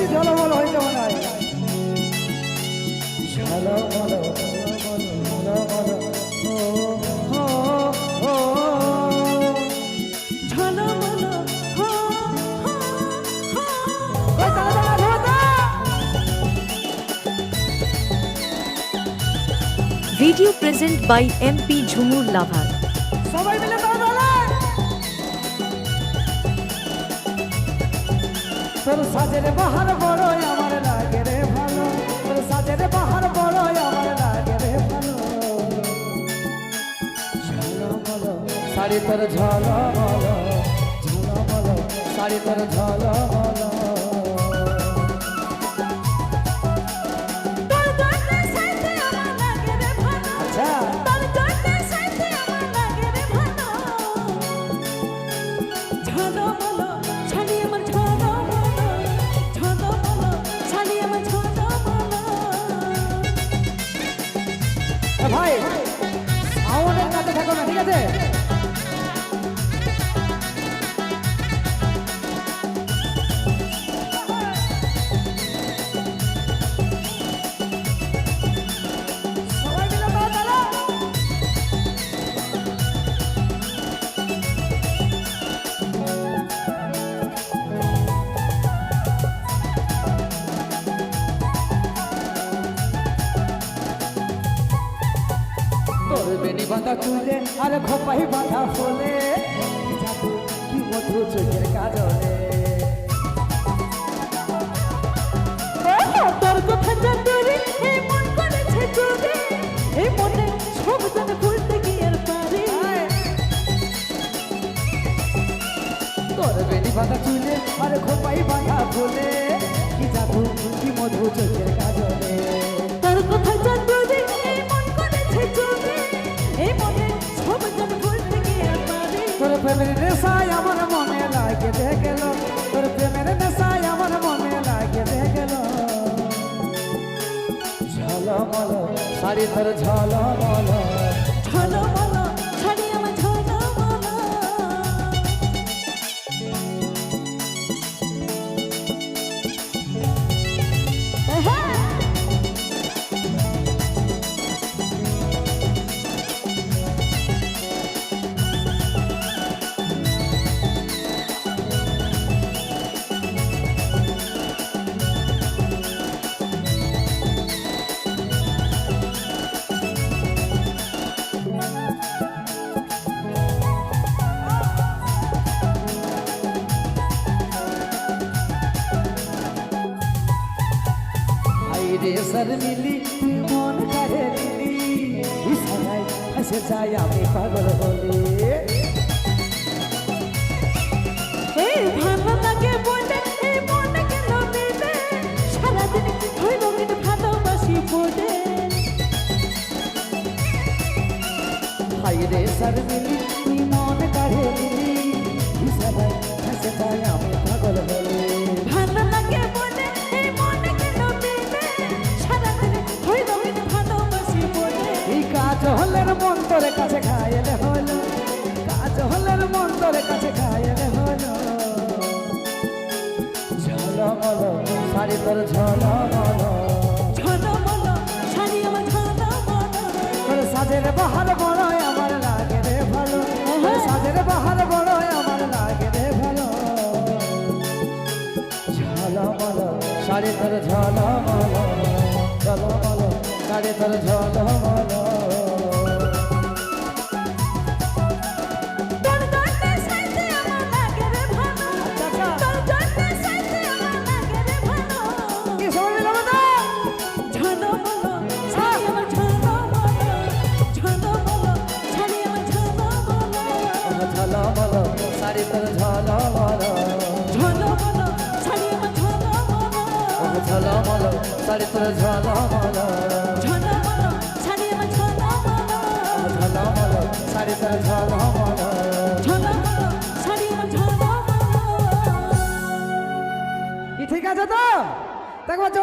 বেশি ঝলমল হয়েছে মনে হয়। ঝলমল ঝলমল ও ও ও ঝলমল হো হো হো। ওই দাঁড়া দাঁড়া দাঁড়া। Video present by MP Jhumur Lavar. সবাই মিলে দাঁড়া। তোর সাজের বাহার বড়ই আমার লাগে রে ভালো, তোর সাজের বাহার বড়ই আমার লাগে রে ভালো। ঝলমল শাড়ি তোর ঝলমল ঝলমল শাড়ি তোর ঝলমল। আচ্ছা ভাই আমাদের কাছে থাকো না, ঠিক আছে? সবাই মিলে দাঁড়া। তোর বেনি বাঁধা চুলে আর খোপাই বাঁধা ফলে, কি মধু চোখের কাজলে। তোর কথা জানতে এই মন করেছে চুরি, এই মনে সব জানে ভুলতে গিয়ে আর পারি। তোর বেনি বাঁধা চুলে আর খোপাই বাঁধা ফলে, কি জাদু কি মধু চোখের কাজলে। তোর কথা জানতে এই মন করেছে চুরি, এই মনে সব জানে ভুলতে গিয়ে আর পারি। তোর প্রেমের নেশায় আমার মনে লাগে দে গেল, তোর প্রেমের নেশায় আমার মনে লাগে দে গেল। ঝলমল শাড়ি তোর ঝলমল ঝলমল শাড়ি আমার ঝলমল। রে সর মিলি তুই মন কারে নিলি, ইশারায় ফেসে যাই আমি পাগল বলে। এই ভালো লাগে বলে এই মনে কেন মিলে, সারাদিন হইল মিট ভালোবাসি বলে। হাই রে সর মিলি তুই মন কারে নিলি, ইশারায় ফেসে যাই আমি পাগল বলে। ভালো লাগে বলে এই মনে কেন মিলে, সারাদিন হইল মিট ভালোবাসি বলে। এই কাজ হলের মন তোর কাছে খাইলে হলো, কাজ হলের মন তোর কাছে খাইলে হলো। ঝলমল শাড়ি তোর ঝলমল ঝলমল শাড়ি আমার ঝলমল। তোর সাজের বাহার বড়ই আমার লাগে রে ভালো, তোর সাজের বাহার বড়ই আমার লাগে রে ভালো। ঝলমল শাড়ি তোর ঝলমল ঝলমল শাড়ি তোর ঝলমল। তোর জন্যে সাইতে আমার লাগে রে ভালো, আচ্ছা তোর জন্যে সাইতে আমার লাগে রে ভালো। কি সবাই মিলে বলো ঝলমল শাড়ি আমার ঝলমল, ঝলমল শাড়ি আমার ঝলমল। ঝলমল শাড়ি তোর ঝলমল ঝলমল শাড়ি আমার ঝলমল, ঝলমল শাড়ি তোর ঝলমল ঝলমল শাড়ি আমার ঝলমল, ঝলমল শাড়ি তোর ঝলমল। ঝলমল শাড়ি আমার ঝলমল। কি ঠিক আছে তো দেখো।